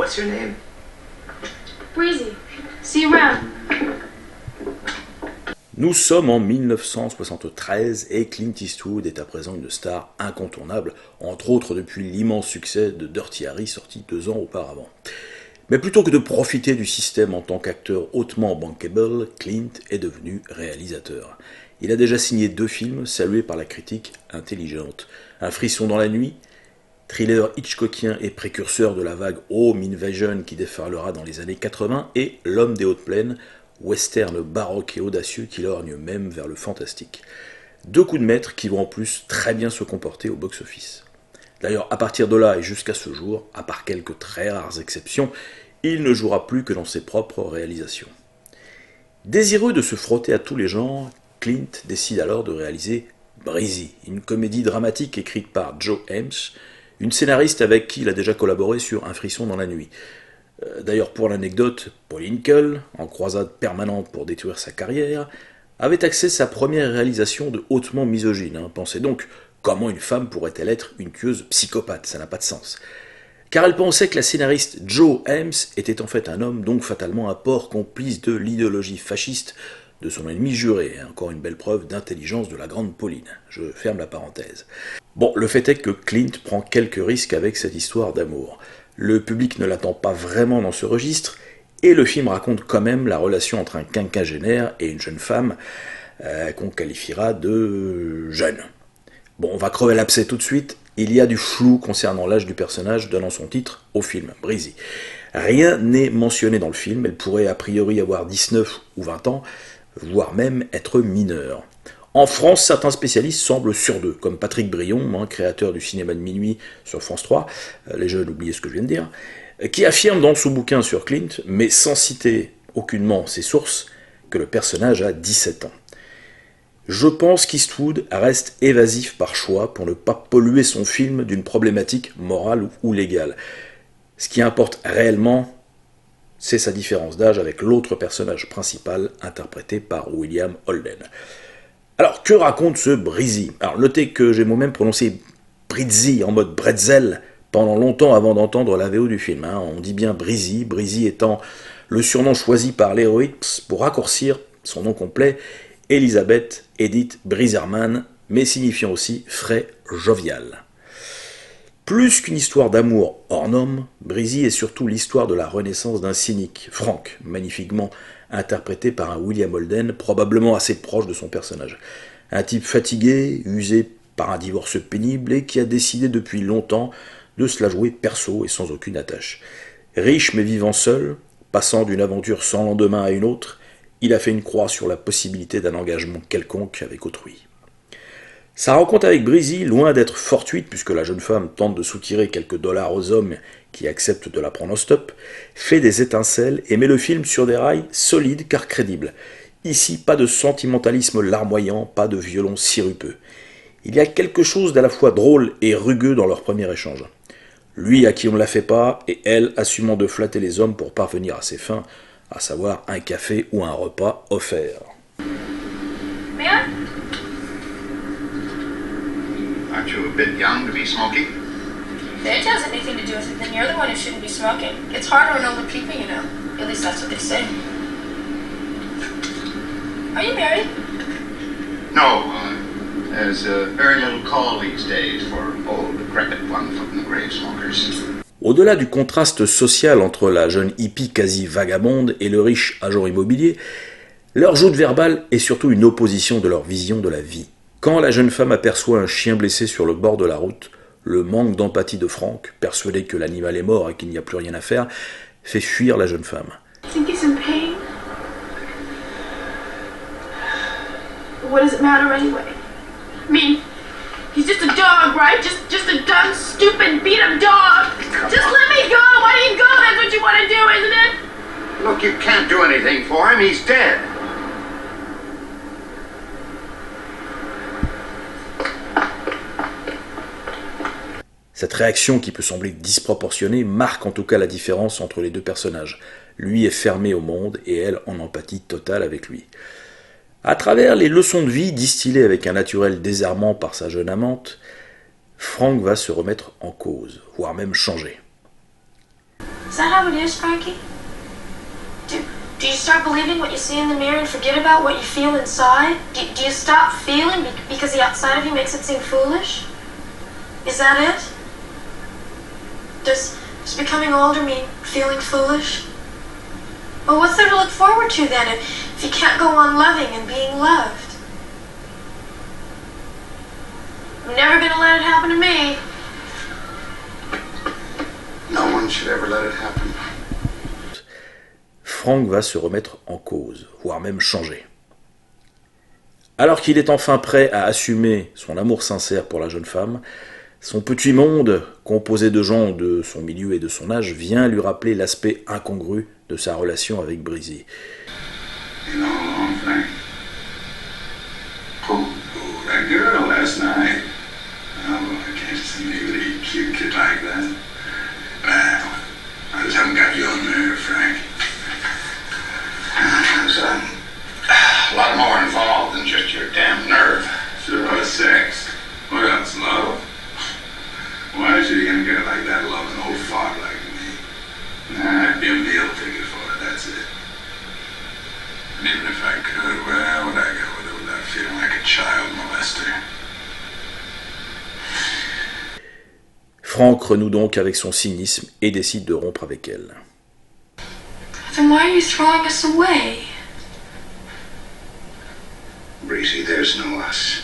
What's your name? Breezy. See you around. Nous sommes en 1973 et Clint Eastwood est à présent une star incontournable, entre autres depuis l'immense succès de Dirty Harry sorti 2 ans auparavant. Mais plutôt que de profiter du système en tant qu'acteur hautement bankable, Clint est devenu réalisateur. Il a déjà signé 2 films salués par la critique intelligente. Un frisson dans la nuit, thriller hitchcockien et précurseur de la vague home invasion qui déferlera dans les années 80, et L'homme des hautes plaines, western baroque et audacieux qui lorgne même vers le fantastique. 2 coups de maître qui vont en plus très bien se comporter au box-office. D'ailleurs, à partir de là et jusqu'à ce jour, à part quelques très rares exceptions, il ne jouera plus que dans ses propres réalisations. Désireux de se frotter à tous les genres, Clint décide alors de réaliser Breezy, une comédie dramatique écrite par Joe Ames, une scénariste avec qui il a déjà collaboré sur Un frisson dans la nuit. D'ailleurs, pour l'anecdote, Paul Hinkle, en croisade permanente pour détruire sa carrière, avait axé sa première réalisation de hautement misogyne. Pensez donc, comment une femme pourrait-elle être une tueuse psychopathe? Ça n'a pas de sens. Car elle pensait que la scénariste Joe Ames était en fait un homme, donc fatalement un porc complice de l'idéologie fasciste de son ennemi juré. Encore une belle preuve d'intelligence de la grande Pauline. Je ferme la parenthèse. Bon, le fait est que Clint prend quelques risques avec cette histoire d'amour. Le public ne l'attend pas vraiment dans ce registre, et le film raconte quand même la relation entre un quinquagénaire et une jeune femme qu'on qualifiera de jeune. Bon, on va crever l'abcès tout de suite. Il y a du flou concernant l'âge du personnage donnant son titre au film, Breezy. Rien n'est mentionné dans le film, elle pourrait a priori avoir 19 ou 20 ans, voire même être mineure. En France, certains spécialistes semblent sur d'eux, comme Patrick Brion, créateur du cinéma de minuit sur France 3, les jeunes oubliez ce que je viens de dire, qui affirme dans son bouquin sur Clint, mais sans citer aucunement ses sources, que le personnage a 17 ans. Je pense qu'Eastwood reste évasif par choix pour ne pas polluer son film d'une problématique morale ou légale. Ce qui importe réellement, c'est sa différence d'âge avec l'autre personnage principal interprété par William Holden. Alors, que raconte ce Breezy? Alors, notez que j'ai moi-même prononcé Breezy en mode bretzel pendant longtemps avant d'entendre la VO du film. On dit bien Breezy, Breezy étant le surnom choisi par l'héroïne pour raccourcir son nom complet, Elizabeth Edith Breezerman, mais signifiant aussi frais, jovial. Plus qu'une histoire d'amour hors norme, Breezy est surtout l'histoire de la renaissance d'un cynique, Frank, magnifiquement interprété par un William Holden, probablement assez proche de son personnage. Un type fatigué, usé par un divorce pénible et qui a décidé depuis longtemps de se la jouer perso et sans aucune attache. Riche mais vivant seul, passant d'une aventure sans lendemain à une autre, il a fait une croix sur la possibilité d'un engagement quelconque avec autrui. Sa rencontre avec Breezy, loin d'être fortuite puisque la jeune femme tente de soutirer quelques dollars aux hommes qui acceptent de la prendre en stop, fait des étincelles et met le film sur des rails solides car crédibles. Ici, pas de sentimentalisme larmoyant, pas de violon sirupeux. Il y a quelque chose d'à la fois drôle et rugueux dans leur premier échange. Lui à qui on ne la fait pas, et elle assumant de flatter les hommes pour parvenir à ses fins, à savoir un café ou un repas offert. Man? Aren't you a bit young to be smoking? Age has anything to do with it, then you're the one who shouldn't be smoking. It's harder on older people, you know. At least that's what they say. Are you married? No, there's very little call these days for old, decrepit, one-foot-in-the-grave smokers. Au-delà du contraste social entre la jeune hippie quasi vagabonde et le riche agent immobilier, leur joute verbale est surtout une opposition de leur vision de la vie. Quand la jeune femme aperçoit un chien blessé sur le bord de la route, le manque d'empathie de Frank, persuadé que l'animal est mort et qu'il n'y a plus rien à faire, fait fuir la jeune femme. Think he's in pain? What does it matter anyway? I mean, he's just a dog, right? Just a dumb, stupid, beat-up dog. Just let me go. Why do you go? That's what you want to do, isn't it? Look, you can't do anything for him. He's dead. Cette réaction qui peut sembler disproportionnée marque en tout cas la différence entre les deux personnages. Lui est fermé au monde et elle en empathie totale avec lui. À travers les leçons de vie distillées avec un naturel désarmant par sa jeune amante, Frank va se remettre en cause, voire même changer. Is that how it is, Frankie? Do you start believing what you see in the mirror and forget about what you feel inside? Do you stop feeling because the outside of you makes it seem foolish? Is that it? Does becoming older mean feeling foolish? Well, what's there to look forward to then if you can't go on loving and being loved? I'm never gonna let it happen to me. No one should ever let it happen. Frank va se remettre en cause, voire même changer. Alors qu'il est enfin prêt à assumer son amour sincère pour la jeune femme, son petit monde, composé de gens de son milieu et de son âge, vient lui rappeler l'aspect incongru de sa relation avec Breezy. You know, Frank. Who? That girl last night. Oh, I can't see anybody cute kid like that. I just haven't got you on nerve, Frank. There's a lot more involved than just your damn nerve. Sure, sex. What else, love? Why should you get like that love an old fart like me? I'd be a meal ticket for it, that's it. And even if I could, well, would I go with it without feeling like a child molester? Frank renoue donc avec son cynisme et décide de rompre avec elle. Then why are you throwing us away? Breezy, there's no us.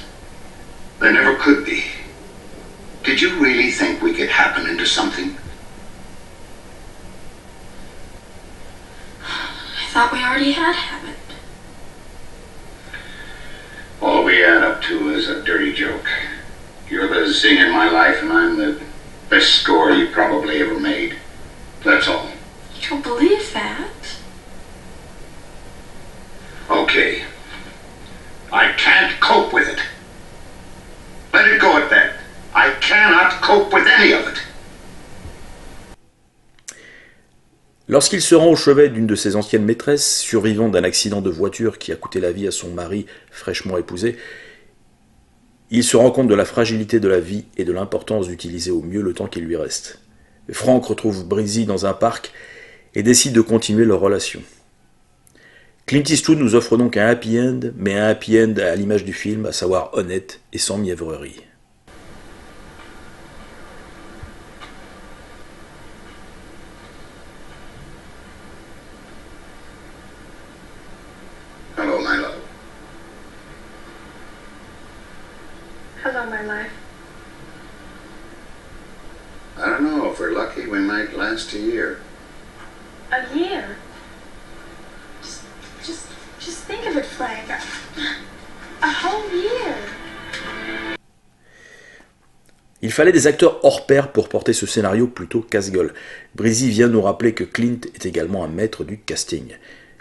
There never could be. Did you really think we could happen into something? I thought we already had happened. All we add up to is a dirty joke. You're the zing in my life, and I'm the best score you probably ever made. That's all. You don't believe that? Okay. I can't cope with it. Let it go at that. I cannot cope with any of it. Lorsqu'il se rend au chevet d'une de ses anciennes maîtresses, survivant d'un accident de voiture qui a coûté la vie à son mari fraîchement épousé, il se rend compte de la fragilité de la vie et de l'importance d'utiliser au mieux le temps qui lui reste. Frank retrouve Breezy dans un parc et décide de continuer leur relation. Clint Eastwood nous offre donc un happy end, mais un happy end à l'image du film, à savoir honnête et sans mièvrerie. Hello, my love. Hello, my life. I don't know. If we're lucky, we might last a year. A year? Just think of it, Frank. A whole year. Il fallait des acteurs hors pair pour porter ce scénario plutôt casse-gueule. Breezy vient nous rappeler que Clint est également un maître du casting.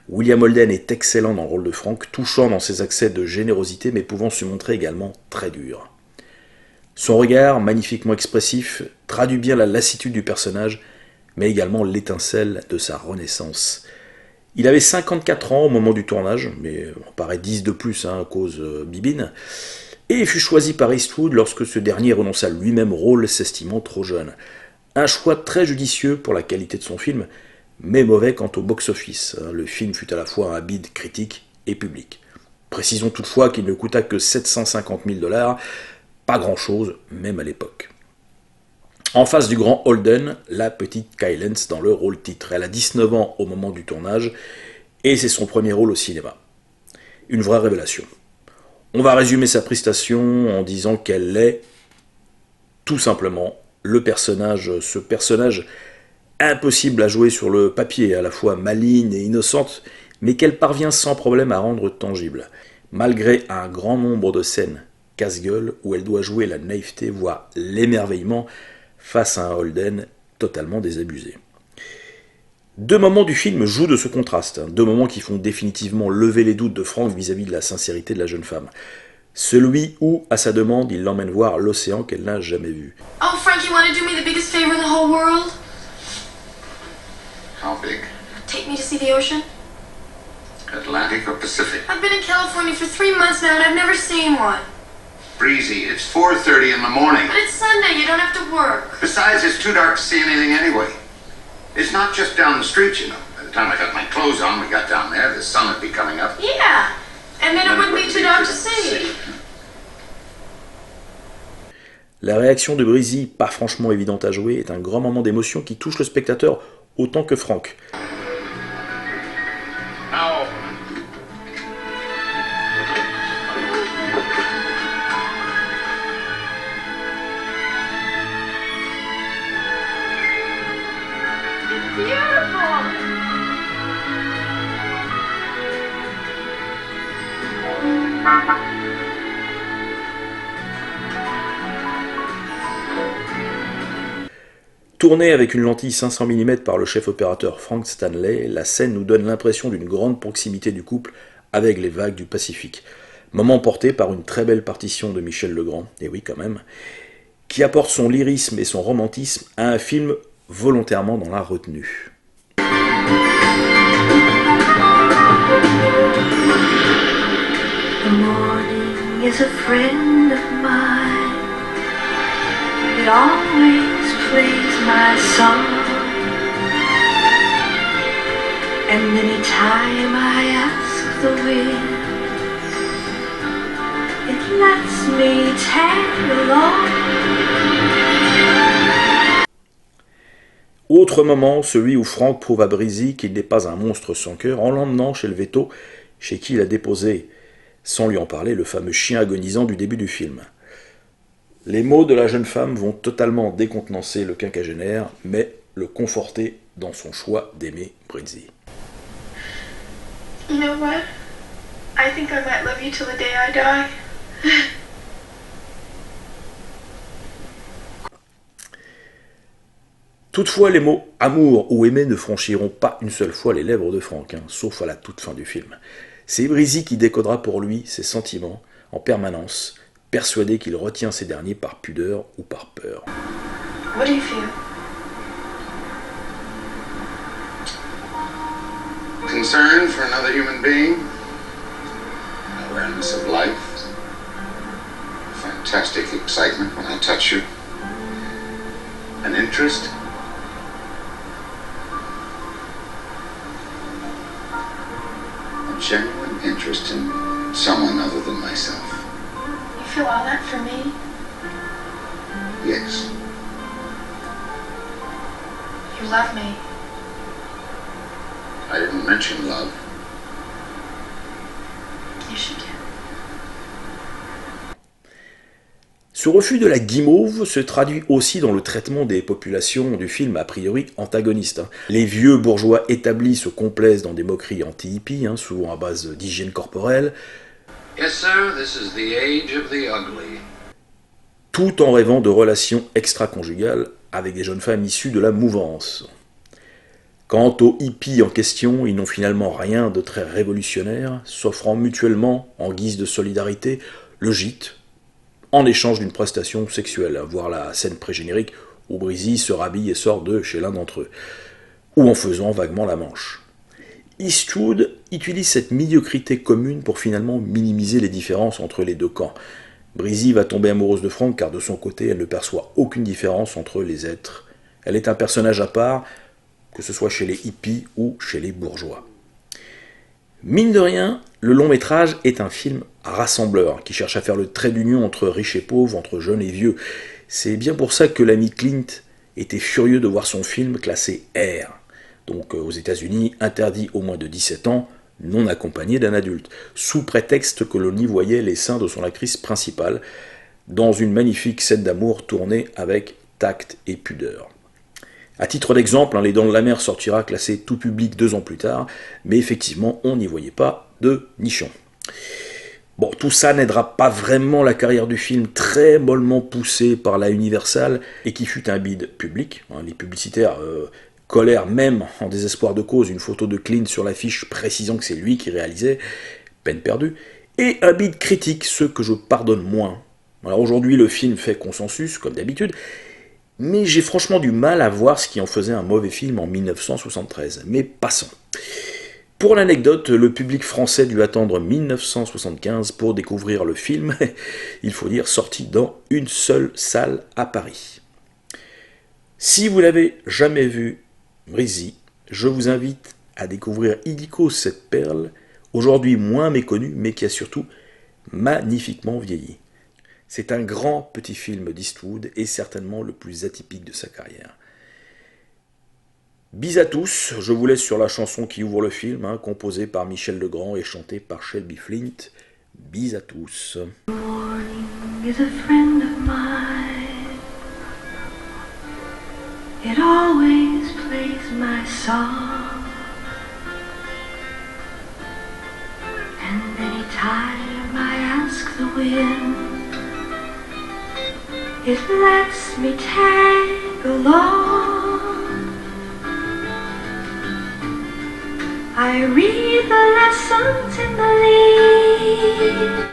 William Holden est excellent dans le rôle de Frank, touchant dans ses accès de générosité, mais pouvant se montrer également très dur. Son regard, magnifiquement expressif, traduit bien la lassitude du personnage, mais également l'étincelle de sa renaissance. Il avait 54 ans au moment du tournage, mais on paraît 10 de plus à cause bibine, et il fut choisi par Eastwood lorsque ce dernier renonça lui-même rôle, s'estimant trop jeune. Un choix très judicieux pour la qualité de son film, mais mauvais quant au box-office. Le film fut à la fois un bide critique et public. Précisons toutefois qu'il ne coûta que 750 000 $, pas grand-chose, même à l'époque. En face du grand Holden, la petite Kay Lance dans le rôle titre. Elle a 19 ans au moment du tournage, et c'est son premier rôle au cinéma. Une vraie révélation. On va résumer sa prestation en disant qu'elle est, tout simplement, ce personnage impossible à jouer sur le papier, à la fois maligne et innocente, mais qu'elle parvient sans problème à rendre tangible, malgré un grand nombre de scènes casse-gueule où elle doit jouer la naïveté, voire l'émerveillement, face à un Holden totalement désabusé. Deux moments du film jouent de ce contraste, deux moments qui font définitivement lever les doutes de Frank vis-à-vis de la sincérité de la jeune femme. Celui où, à sa demande, il l'emmène voir l'océan qu'elle n'a jamais vu. Oh, Frank, you want to do me the biggest favor in the whole world? How big? Take me to see the ocean? Atlantic or Pacific? I've been in California for 3 months now and I've never seen one. Breezy, it's 4:30 in the morning. But it's Sunday, you don't have to work. Besides, it's too dark to see anything anyway. It's not just down the street, you know. By the time I got my clothes on, we got down there, the sun would be coming up. Yeah, and then it wouldn't be too dark to see. La réaction de Breezy, pas franchement évidente à jouer, est un grand moment d'émotion qui touche le spectateur autant que Frank. Now, Beautiful! Tournée avec une lentille 500 mm par le chef opérateur Frank Stanley, la scène nous donne l'impression d'une grande proximité du couple avec les vagues du Pacifique. Moment porté par une très belle partition de Michel Legrand, et oui quand même, qui apporte son lyrisme et son romantisme à un film volontairement dans la retenue. The morning is a friend of mine. It always plays my song. And anytime I ask the wind, it lets me tag along. Autre moment, celui où Frank prouve à Breezy qu'il n'est pas un monstre sans cœur en l'emmenant chez le veto, chez qui il a déposé, sans lui en parler, le fameux chien agonisant du début du film. Les mots de la jeune femme vont totalement décontenancer le quinquagénaire, mais le conforter dans son choix d'aimer Breezy. You know what? I think I might love you till the day I die. Toutefois, les mots « amour » ou « aimer » ne franchiront pas une seule fois les lèvres de Frank, sauf à la toute fin du film. C'est Breezy qui décodera pour lui ses sentiments en permanence, persuadé qu'il retient ces derniers par pudeur ou par peur. What do you feel? concern for another human being, awareness of life, fantastic excitement when I touch you, an interest. A genuine interest in someone other than myself. You feel all that for me? Yes. You love me. I didn't mention love. Yes, you do. Ce refus de la guimauve se traduit aussi dans le traitement des populations du film a priori antagonistes. Les vieux bourgeois établis se complaisent dans des moqueries anti-hippies, souvent à base d'hygiène corporelle, Yes, sir, this is the age of the ugly. tout en rêvant de relations extra-conjugales avec des jeunes femmes issues de la mouvance. Quant aux hippies en question, ils n'ont finalement rien de très révolutionnaire, s'offrant mutuellement, en guise de solidarité, le gîte, en échange d'une prestation sexuelle, voir la scène pré-générique où Breezy se rhabille et sort de chez l'un d'entre eux, ou en faisant vaguement la manche. Eastwood utilise cette médiocrité commune pour finalement minimiser les différences entre les deux camps. Breezy va tomber amoureuse de Frank car de son côté elle ne perçoit aucune différence entre les êtres. Elle est un personnage à part, que ce soit chez les hippies ou chez les bourgeois. Mine de rien, le long métrage est un film rassembleur, qui cherche à faire le trait d'union entre riches et pauvres, entre jeunes et vieux. C'est bien pour ça que l'ami Clint était furieux de voir son film classé R, donc aux États-Unis interdit aux moins de 17 ans, non accompagné d'un adulte, sous prétexte que l'on y voyait les seins de son actrice principale, dans une magnifique scène d'amour tournée avec tact et pudeur. À titre d'exemple, Les Dents de la Mer sortira classé tout public 2 ans plus tard, mais effectivement, on n'y voyait pas de nichon. Bon, tout ça n'aidera pas vraiment la carrière du film, très mollement poussée par la Universal, et qui fut un bide public. Les publicitaires collèrent même, en désespoir de cause, une photo de Clint sur l'affiche précisant que c'est lui qui réalisait, peine perdue, et un bide critique, ce que je pardonne moins. Alors aujourd'hui, le film fait consensus, comme d'habitude, mais j'ai franchement du mal à voir ce qui en faisait un mauvais film en 1973. Mais passons. Pour l'anecdote, le public français dut attendre 1975 pour découvrir le film, il faut dire sorti dans une seule salle à Paris. Si vous l'avez jamais vu, Brizzy, je vous invite à découvrir illico cette perle, aujourd'hui moins méconnue, mais qui a surtout magnifiquement vieilli. C'est un grand petit film d'Eastwood et certainement le plus atypique de sa carrière. Bis à tous, je vous laisse sur la chanson qui ouvre le film, composée par Michel Legrand et chantée par Shelby Flint. Bis à tous. Morning is a friend of mine. It always plays my song. And anytime I ask the wind, it lets me tag along. I read the lessons in the leaves